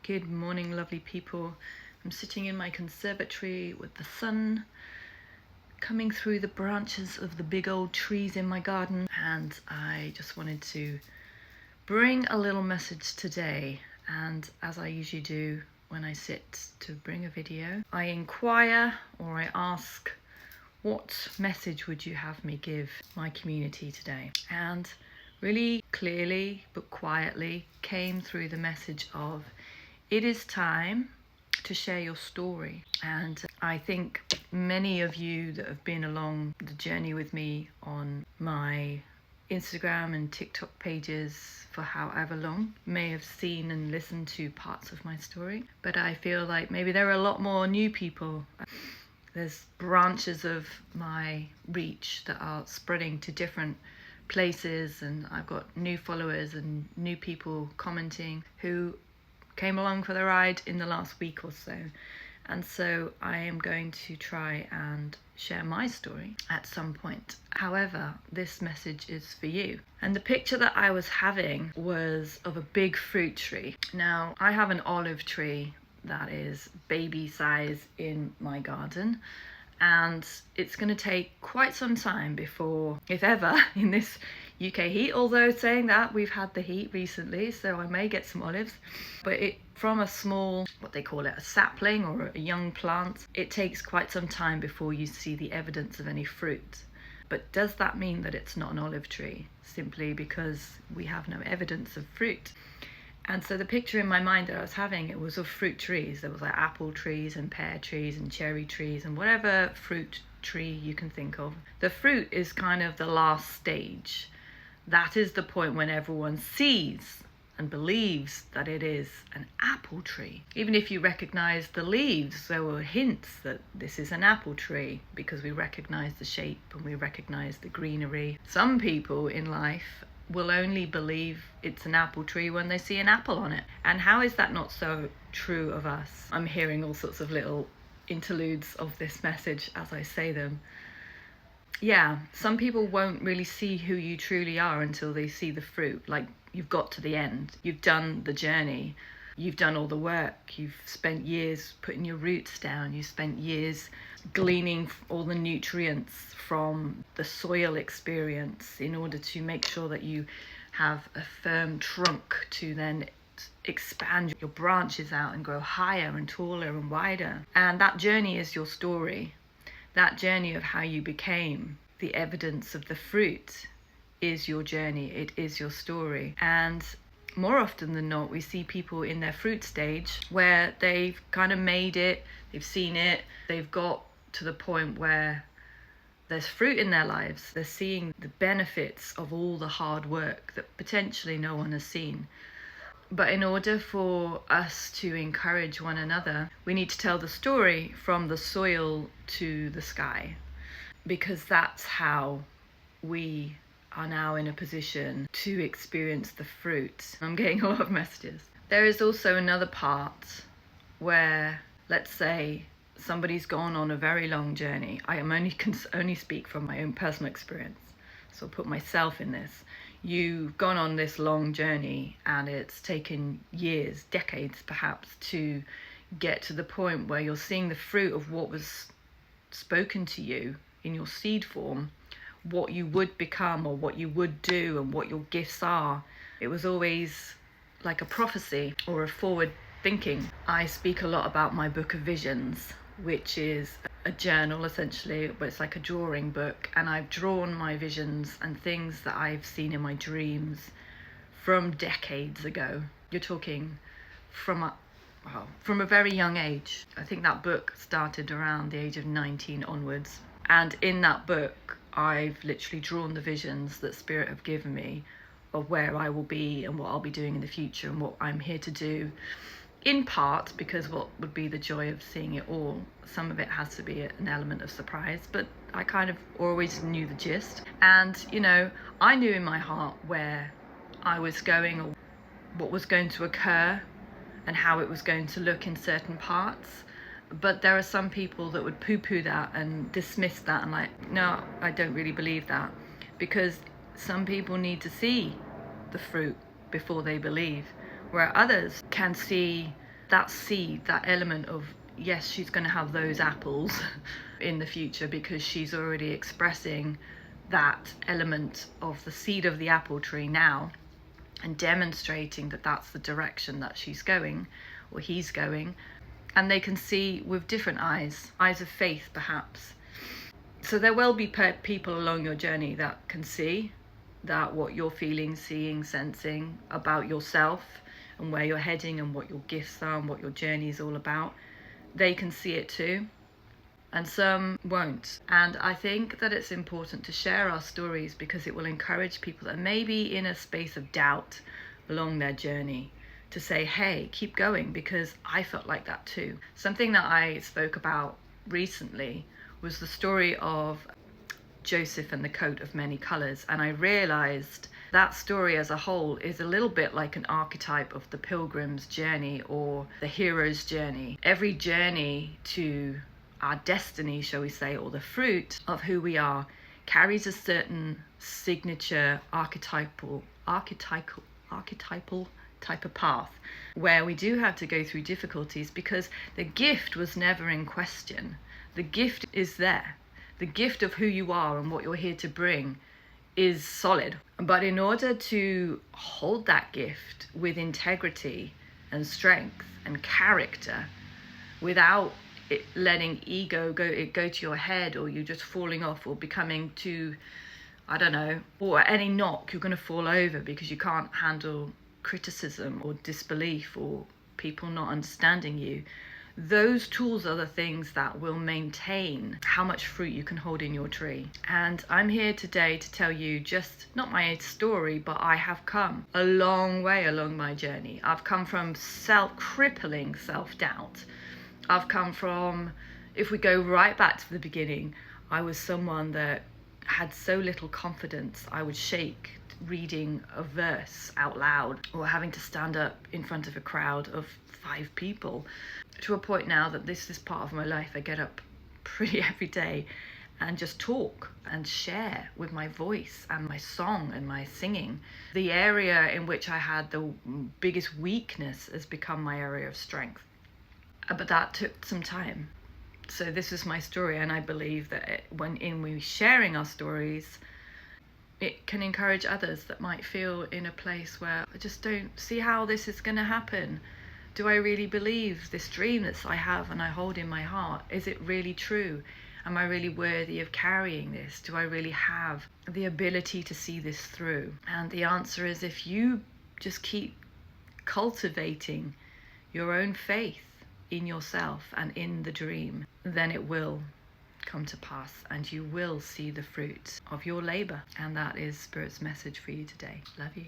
Good morning, lovely people. I'm sitting in my conservatory with the sun coming through the branches of the big old trees in my garden, and I just wanted to bring a little message today. And as I usually do when I sit to bring a video, I inquire or I ask, what message would you have me give my community today? And really clearly but quietly came through the message of, it is time to share your story. And I think many of you that have been along the journey with me on my Instagram and TikTok pages for however long may have seen and listened to parts of my story. But I feel like maybe there are a lot more new people. There's branches of my reach that are spreading to different places, and I've got new followers and new people commenting who came along for the ride in the last week or so. And so I am going to try and share my story at some point. However, this message is for you. And the picture that I was having was of a big fruit tree. Now, I have an olive tree that is baby size in my garden, and it's going to take quite some time before, if ever, in this UK heat, although saying that, we've had the heat recently, so I may get some olives. But from a small, what they call it, a sapling or a young plant, it takes quite some time before you see the evidence of any fruit. But does that mean that it's not an olive tree, simply because we have no evidence of fruit? And so the picture in my mind that I was having, it was of fruit trees. There was like apple trees and pear trees and cherry trees and whatever fruit tree you can think of. The fruit is kind of the last stage. That is the point when everyone sees and believes that it is an apple tree. Even if you recognize the leaves, there were hints that this is an apple tree because we recognize the shape and we recognize the greenery. Some people in life will only believe it's an apple tree when they see an apple on it. And how is that not so true of us? I'm hearing all sorts of little interludes of this message as I say them. Yeah, some people won't really see who you truly are until they see the fruit. Like, you've got to the end, you've done the journey, you've done all the work, you've spent years putting your roots down, you've spent years gleaning all the nutrients from the soil experience in order to make sure that you have a firm trunk to then expand your branches out and grow higher and taller and wider. And that journey is your story. That journey of how you became the evidence of the fruit is your journey. It is your story. And more often than not, we see people in their fruit stage where they've kind of made it, they've seen it, they've got to the point where there's fruit in their lives. They're seeing the benefits of all the hard work that potentially no one has seen. But in order for us to encourage one another, we need to tell the story from the soil to the sky, because that's how we are now in a position to experience the fruit. I'm getting a lot of messages. There is also another part where, let's say, somebody's gone on a very long journey. I am can only speak from my own personal experience, so I'll put myself in this. You've gone on this long journey and it's taken years, decades perhaps, to get to the point where you're seeing the fruit of what was spoken to you in your seed form, what you would become or what you would do and what your gifts are. It was always like a prophecy or a forward thinking. I speak a lot about my book of visions, which is a journal essentially, but it's like a drawing book, and I've drawn my visions and things that I've seen in my dreams from decades ago. You're talking from a very young age. I think that book started around the age of 19 onwards, and in that book I've literally drawn the visions that Spirit have given me of where I will be and what I'll be doing in the future and what I'm here to do. In part because what would be the joy of seeing it all, some of it has to be an element of surprise, but I kind of always knew the gist. And, I knew in my heart where I was going or what was going to occur and how it was going to look in certain parts. But there are some people that would poo-poo that and dismiss that and no, I don't really believe that, because some people need to see the fruit before they believe. where others can see that seed, that element of, yes, she's going to have those apples in the future, because she's already expressing that element of the seed of the apple tree now, and demonstrating that that's the direction that she's going, or he's going. And they can see with different eyes of faith perhaps. So there will be people along your journey that can see that what you're feeling, seeing, sensing about yourself and where you're heading and what your gifts are and what your journey is all about. They can see it too, and some won't. And I think that it's important to share our stories, because it will encourage people that may be in a space of doubt along their journey to say, hey, keep going, because I felt like that too. Something that I spoke about recently was the story of Joseph and the coat of many colors, and I realized that story as a whole is a little bit like an archetype of the pilgrim's journey or the hero's journey. Every journey to our destiny, shall we say, or the fruit of who we are, carries a certain signature archetypal type of path, where we do have to go through difficulties, because the gift was never in question. The gift is there. The gift of who you are and what you're here to bring is solid. But in order to hold that gift with integrity and strength and character, without it letting ego go to your head, or you just falling off or becoming too, I don't know, or at any knock you're going to fall over because you can't handle criticism or disbelief or people not understanding you. Those tools are the things that will maintain how much fruit you can hold in your tree. And I'm here today to tell you just not my story, but I have come a long way along my journey. I've come from crippling self-doubt. I've come from, if we go right back to the beginning, I was someone that had so little confidence. I would shake reading a verse out loud, or having to stand up in front of a crowd of 5 people, to a point now that this is part of my life. I get up pretty every day and just talk and share with my voice and my song and my singing. The area in which I had the biggest weakness has become my area of strength. But that took some time. So this is my story, and I believe that when we're sharing our stories, it can encourage others that might feel in a place where I just don't see how this is going to happen. Do I really believe this dream that I have and I hold in my heart? Is it really true? Am I really worthy of carrying this? Do I really have the ability to see this through? And the answer is, if you just keep cultivating your own faith in yourself and in the dream, then it will come to pass, and you will see the fruits of your labor. And that is Spirit's message for you today. Love you.